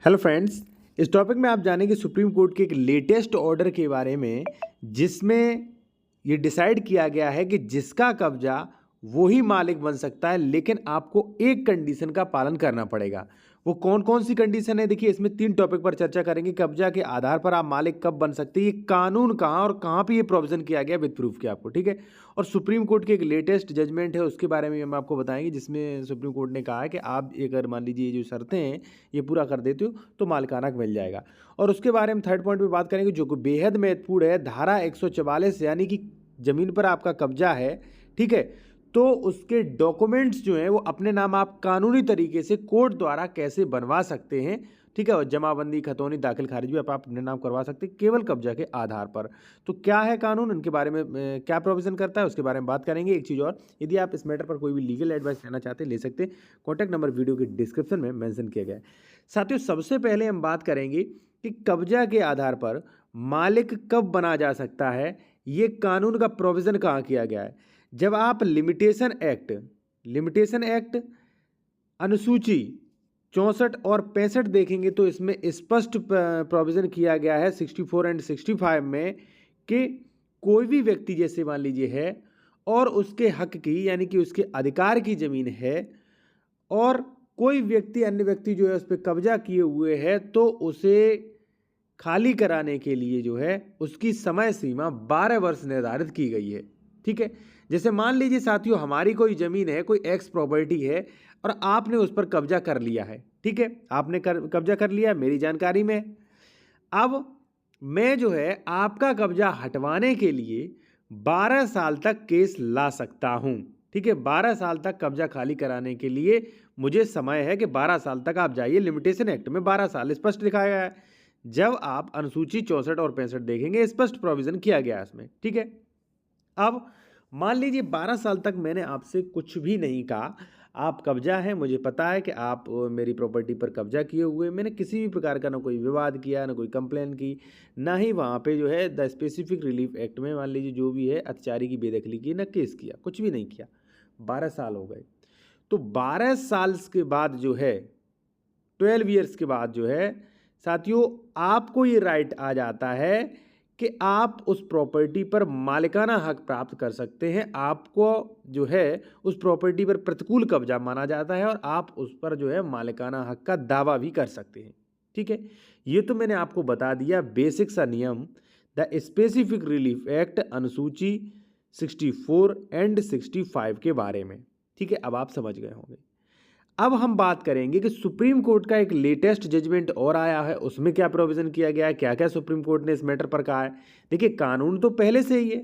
Hello friends, इस topic में आप जानेंगे सुप्रीम कोर्ट के एक लेटेस्ट ऑर्डर के बारे में, जिसमें ये डिसाइड किया गया है कि जिसका कब्जा वो ही मालिक बन सकता है, लेकिन आपको एक कंडीशन का पालन करना पड़ेगा। वो कौन कौन सी कंडीशन है, देखिए इसमें 3 टॉपिक पर चर्चा करेंगे। कब्जा के आधार पर आप मालिक कब बन सकते हैं, ये कानून कहाँ और कहाँ पे ये प्रोविजन किया गया विद प्रूफ के आपको, ठीक है। और सुप्रीम कोर्ट के एक लेटेस्ट जजमेंट है, उसके बारे में हम आपको बताएंगे, जिसमें सुप्रीम कोर्ट ने कहा है कि आप अगर मान लीजिए ये जो शर्तें हैं ये पूरा कर देते हो तो मालिकाना मिल जाएगा। और उसके बारे में थर्ड पॉइंट पे बात करेंगे जो कि बेहद महत्वपूर्ण है, धारा 144, यानी कि ज़मीन पर आपका कब्जा है, ठीक है, तो उसके डॉक्यूमेंट्स जो हैं वो अपने नाम आप कानूनी तरीके से कोर्ट द्वारा कैसे बनवा सकते हैं, ठीक है। और जमाबंदी, खतौनी, दाखिल खारिज भी आप अपने नाम करवा सकते हैं केवल कब्जा के आधार पर। तो क्या है कानून, इनके बारे में क्या प्रोविजन करता है, उसके बारे में बात करेंगे। एक चीज़ और, यदि आप इस मैटर पर कोई भी लीगल एडवाइस लेना चाहते हैं ले सकते हैं। कॉन्टैक्ट नंबर वीडियो के डिस्क्रिप्शन में मेंशन किया गया है। साथियों, सबसे पहले हम बात करेंगे कि कब्जा के आधार पर मालिक कब बना जा सकता है, ये कानून का प्रोविज़न कहाँ किया गया है। जब आप लिमिटेशन एक्ट अनुसूची 64 और 65 देखेंगे तो इसमें स्पष्ट प्रोविज़न किया गया है 64 एंड 65 में कि कोई भी व्यक्ति, जैसे मान लीजिए है और उसके हक की यानी कि उसके अधिकार की ज़मीन है और कोई व्यक्ति, अन्य व्यक्ति जो है उस पर कब्जा किए हुए है, तो उसे खाली कराने के लिए जो है उसकी समय सीमा 12 वर्ष निर्धारित की गई है, ठीक है। जैसे मान लीजिए साथियों, हमारी कोई ज़मीन है, कोई एक्स प्रॉपर्टी है और आपने उस पर कब्जा कर लिया है, ठीक है, आपने कब्जा कर लिया, मेरी जानकारी में। अब मैं जो है आपका कब्जा हटवाने के लिए 12 साल तक केस ला सकता हूं, ठीक है। 12 साल तक कब्जा खाली कराने के लिए मुझे समय है कि 12 साल तक आप जाइए। लिमिटेशन एक्ट में 12 साल स्पष्ट लिखा गया है। जब आप अनुसूची 64 और 65 देखेंगे, स्पष्ट प्रोविजन किया गया है इसमें, ठीक है। अब मान लीजिए 12 साल तक मैंने आपसे कुछ भी नहीं कहा, आप कब्जा है, मुझे पता है कि आप मेरी प्रॉपर्टी पर कब्जा किए हुए, मैंने किसी भी प्रकार का ना कोई विवाद किया, ना कोई कंप्लेन की, ना ही वहाँ पे जो है द स्पेसिफिक रिलीफ एक्ट में मान लीजिए जो भी है अत्याचारी की बेदखली की, ना केस किया, कुछ भी नहीं किया। 12 साल हो गए, तो 12 साल के बाद जो है 12 ईयर्स के बाद जो है साथियों, आपको ये राइट आ जाता है कि आप उस प्रॉपर्टी पर मालिकाना हक प्राप्त कर सकते हैं। आपको जो है उस प्रॉपर्टी पर प्रतिकूल कब्जा माना जाता है और आप उस पर जो है मालिकाना हक का दावा भी कर सकते हैं, ठीक है। ये तो मैंने आपको बता दिया बेसिक सा नियम, द स्पेसिफिक रिलीफ एक्ट अनुसूची 64 एंड 65 के बारे में, ठीक है। अब आप समझ गए होंगे। अब हम बात करेंगे कि सुप्रीम कोर्ट का एक लेटेस्ट जजमेंट और आया है, उसमें क्या प्रोविज़न किया गया है, क्या क्या सुप्रीम कोर्ट ने इस मैटर पर कहा है। देखिए, कानून तो पहले से ही है,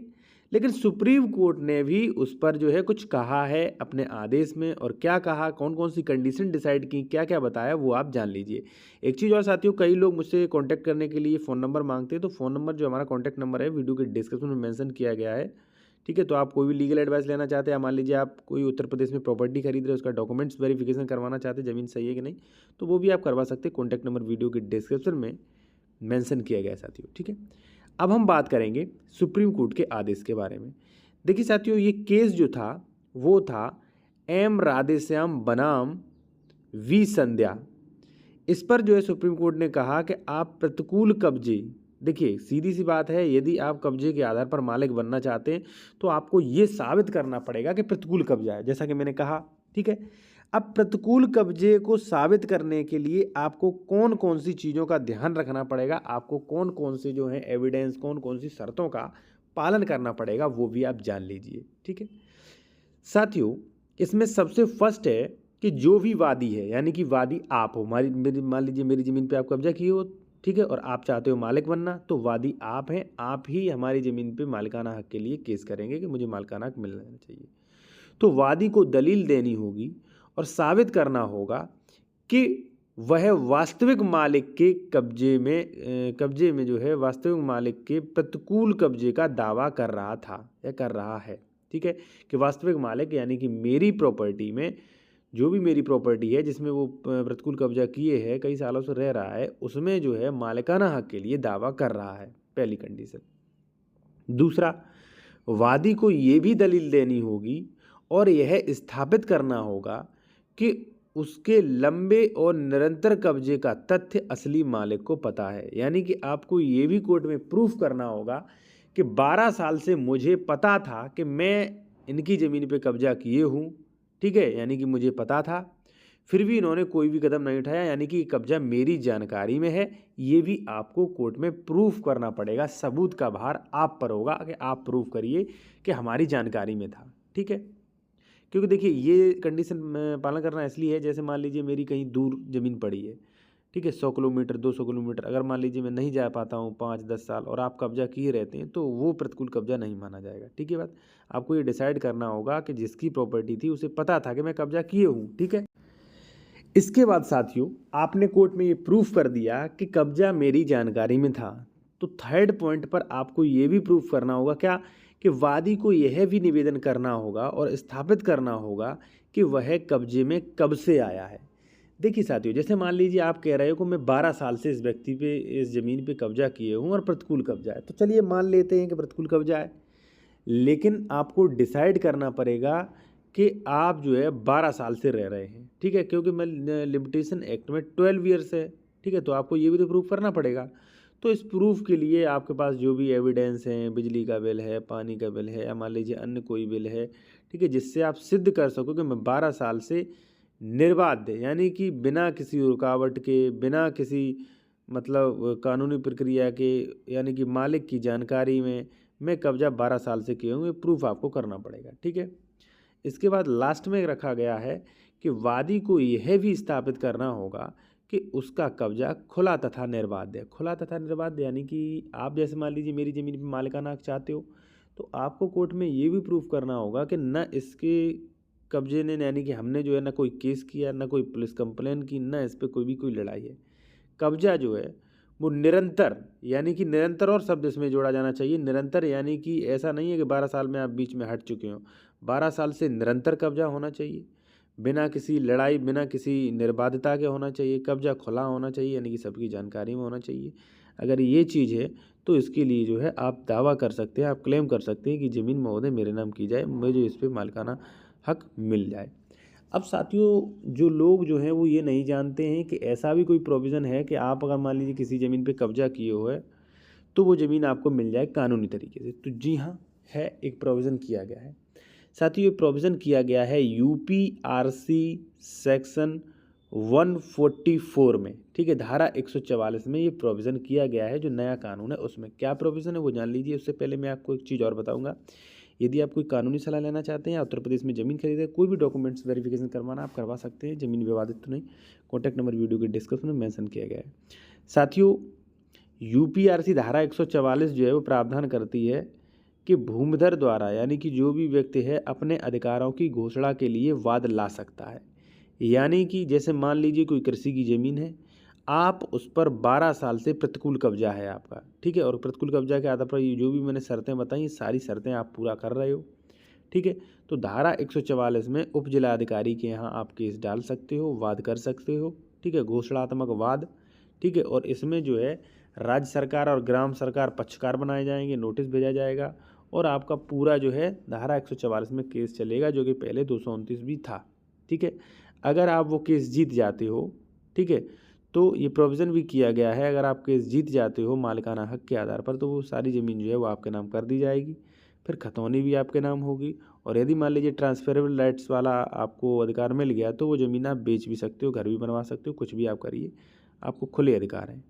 लेकिन सुप्रीम कोर्ट ने भी उस पर जो है कुछ कहा है अपने आदेश में। और क्या कहा, कौन कौन सी कंडीशन डिसाइड की, क्या क्या बताया, वो आप जान लीजिए। एक चीज़ और साथियों, कई लोग मुझसे कॉन्टैक्ट करने के लिए फ़ोन नंबर मांगते हैं, तो फ़ोन नंबर जो हमारा कॉन्टैक्ट नंबर है वीडियो के डिस्क्रिप्शन में मेंशन किया गया है, ठीक है। तो आप कोई भी लीगल एडवाइस लेना चाहते हैं, मान लीजिए आप कोई उत्तर प्रदेश में प्रॉपर्टी खरीद रहे हैं, उसका डॉक्यूमेंट्स वेरिफिकेशन करवाना चाहते हैं, ज़मीन सही है कि नहीं, तो वो भी आप करवा सकते हैं। कॉन्टैक्ट नंबर वीडियो के डिस्क्रिप्शन में मेंशन किया गया है साथियों, ठीक है। अब हम बात करेंगे सुप्रीम कोर्ट के आदेश के बारे में। देखिए साथियों, ये केस जो था वो था एम राधेश्याम बनाम वी संध्या। इस पर जो है सुप्रीम कोर्ट ने कहा कि आप प्रतिकूल कब्जे, देखिए सीधी सी बात है, यदि आप कब्जे के आधार पर मालिक बनना चाहते हैं तो आपको ये साबित करना पड़ेगा कि प्रतिकूल कब्जा है, जैसा कि मैंने कहा, ठीक है। अब प्रतिकूल कब्जे को साबित करने के लिए आपको कौन कौन सी चीज़ों का ध्यान रखना पड़ेगा, आपको कौन कौन से जो है एविडेंस, कौन कौन सी शर्तों का पालन करना पड़ेगा, वो भी आप जान लीजिए, ठीक है। साथियों, इसमें सबसे फर्स्ट है कि जो भी वादी है, यानी कि वादी आप हो, मान लीजिए मेरी ज़मीन पे आप कब्जा किए हो, ठीक है, और आप चाहते हो मालिक बनना, तो वादी आप हैं, आप ही हमारी ज़मीन पे मालिकाना हक के लिए केस करेंगे कि मुझे मालिकाना हक मिलना चाहिए। तो वादी को दलील देनी होगी और साबित करना होगा कि वह वास्तविक मालिक के कब्जे में जो है वास्तविक मालिक के प्रतिकूल कब्जे का दावा कर रहा था या कर रहा है, ठीक है। कि वास्तविक मालिक यानी कि मेरी प्रॉपर्टी में, जो भी मेरी प्रॉपर्टी है जिसमें वो प्रतिकूल कब्जा किए है, कई सालों से रह रहा है, उसमें जो है मालिकाना हक के लिए दावा कर रहा है, पहली कंडीशन। दूसरा, वादी को ये भी दलील देनी होगी और यह स्थापित करना होगा कि उसके लंबे और निरंतर कब्जे का तथ्य असली मालिक को पता है। यानी कि आपको ये भी कोर्ट में प्रूफ करना होगा कि 12 साल से मुझे पता था कि मैं इनकी ज़मीन पे कब्जा किए हूँ, ठीक है, यानी कि मुझे पता था, फिर भी इन्होंने कोई भी कदम नहीं उठाया, यानी कि कब्जा मेरी जानकारी में है। ये भी आपको कोर्ट में प्रूफ करना पड़ेगा। सबूत का भार आप पर होगा कि आप प्रूफ करिए कि हमारी जानकारी में था, ठीक है। क्योंकि देखिए ये कंडीशन में पालन करना इसलिए है, जैसे मान लीजिए मेरी कहीं दूर ज़मीन पड़ी है, ठीक है, 100 किलोमीटर 200 किलोमीटर, अगर मान लीजिए मैं नहीं जा पाता हूँ 5-10 साल और आप कब्जा किए रहते हैं, तो वो प्रतिकूल कब्जा नहीं माना जाएगा, ठीक है। बात आपको ये डिसाइड करना होगा कि जिसकी प्रॉपर्टी थी उसे पता था कि मैं कब्जा किए हूँ, ठीक है। इसके बाद साथियों, आपने कोर्ट में ये प्रूफ कर दिया कि कब्जा मेरी जानकारी में था, तो थर्ड पॉइंट पर आपको ये भी प्रूफ करना होगा क्या, कि वादी को यह भी निवेदन करना होगा और स्थापित करना होगा कि वह कब्जे में कब से आया है। देखिए साथियों, जैसे मान लीजिए आप कह रहे हो कि मैं 12 साल से इस व्यक्ति पे, इस ज़मीन पे कब्जा किए हूँ और प्रतिकूल कब्जा है, तो चलिए मान लेते हैं कि प्रतिकूल कब्जा है, लेकिन आपको डिसाइड करना पड़ेगा कि आप जो है 12 साल से रह रहे हैं, ठीक है, क्योंकि मैं लिमिटेशन एक्ट में 12 ईयर्स है, ठीक है, तो आपको ये भी तो प्रूफ करना पड़ेगा। तो इस प्रूफ के लिए आपके पास जो भी एविडेंस हैं, बिजली का बिल है, पानी का बिल है, या मान लीजिए अन्य कोई बिल है, ठीक है, जिससे आप सिद्ध कर सको कि मैं 12 साल से निर्बाध, यानी कि बिना किसी रुकावट के, बिना किसी मतलब कानूनी प्रक्रिया के, यानी कि मालिक की जानकारी में मैं कब्जा 12 साल से किए हूँ, ये प्रूफ आपको करना पड़ेगा, ठीक है। इसके बाद लास्ट में रखा गया है कि वादी को यह भी स्थापित करना होगा कि उसका कब्जा खुला तथा निर्बाध है। खुला तथा निर्बाध यानी कि आप जैसे मान लीजिए मेरी ज़मीन पर मालिकाना हक चाहते हो, तो आपको कोर्ट में ये भी प्रूफ करना होगा कि न इसके कब्जे ने, यानी कि हमने जो है ना कोई केस किया, ना कोई पुलिस कंप्लेन की, ना इस पर कोई लड़ाई है। कब्जा जो है वो निरंतर, यानी कि निरंतर और शब्द इसमें जोड़ा जाना चाहिए। निरंतर यानी कि ऐसा नहीं है कि 12 साल में आप बीच में हट चुके हो, 12 साल से निरंतर कब्जा होना चाहिए, बिना किसी लड़ाई, बिना किसी निर्बाधता के होना चाहिए, कब्जा खुला होना चाहिए, यानी कि सबकी जानकारी में होना चाहिए। अगर ये चीज़ है तो इसके लिए जो है आप दावा कर सकते हैं, आप क्लेम कर सकते हैं कि ज़मीन महोदय मेरे नाम की जाए, मुझे इस पर मालिकाना हक मिल जाए। अब साथियों, जो लोग जो हैं वो ये नहीं जानते हैं कि ऐसा भी कोई प्रोविज़न है कि आप अगर मान लीजिए किसी ज़मीन पे कब्जा किए हुए तो वो ज़मीन आपको मिल जाए कानूनी तरीके से। तो जी हाँ, है, एक प्रोविज़न किया गया है साथियों। ये प्रोविज़न किया गया है यूपीआरसी सेक्शन 144 में, ठीक है, धारा 144 में ये प्रोविज़न किया गया है। जो नया कानून है उसमें क्या प्रोविज़न है वो जान लीजिए। उससे पहले मैं आपको एक चीज़ और बताऊंगा। यदि आप कोई कानूनी सलाह लेना चाहते हैं या उत्तर प्रदेश में ज़मीन खरीदे, कोई भी डॉक्यूमेंट्स वेरिफिकेशन करवाना, आप करवा सकते हैं। ज़मीन विवादित तो नहीं। कॉन्टैक्ट नंबर वीडियो के डिस्क्रिप्शन में मेंशन किया गया है। साथियों, यूपीआरसी धारा 144 जो है वो प्रावधान करती है कि भूमिधर द्वारा, यानी कि जो भी व्यक्ति है, अपने अधिकारों की घोषणा के लिए वाद ला सकता है। यानी कि जैसे मान लीजिए कोई कृषि की ज़मीन है, आप उस पर 12 साल से प्रतिकूल कब्जा है आपका, ठीक है, और प्रतिकूल कब्जा के आधार पर ये जो भी मैंने शर्तें बताई, ये सारी शर्तें आप पूरा कर रहे हो, ठीक है, तो धारा 144 में उप जिलाधिकारी के यहाँ आप केस डाल सकते हो, वाद कर सकते हो, ठीक है, घोषणात्मक वाद, ठीक है। और इसमें जो है राज्य सरकार और ग्राम सरकार पक्षकार बनाए जाएंगे, नोटिस भेजा जाएगा और आपका पूरा जो है धारा 144 में केस चलेगा, जो कि पहले 229 भी था, ठीक है। अगर आप वो केस जीत जाते हो, ठीक है, तो ये प्रोविज़न भी किया गया है, अगर आप केस जीत जाते हो मालिकाना हक के आधार पर, तो वो सारी ज़मीन जो है वो आपके नाम कर दी जाएगी, फिर खतौनी भी आपके नाम होगी। और यदि मान लीजिए ट्रांसफरेबल राइट्स वाला आपको अधिकार मिल गया, तो वो ज़मीन आप बेच भी सकते हो, घर भी बनवा सकते हो, कुछ भी आप करिए, आपको खुले अधिकार हैं।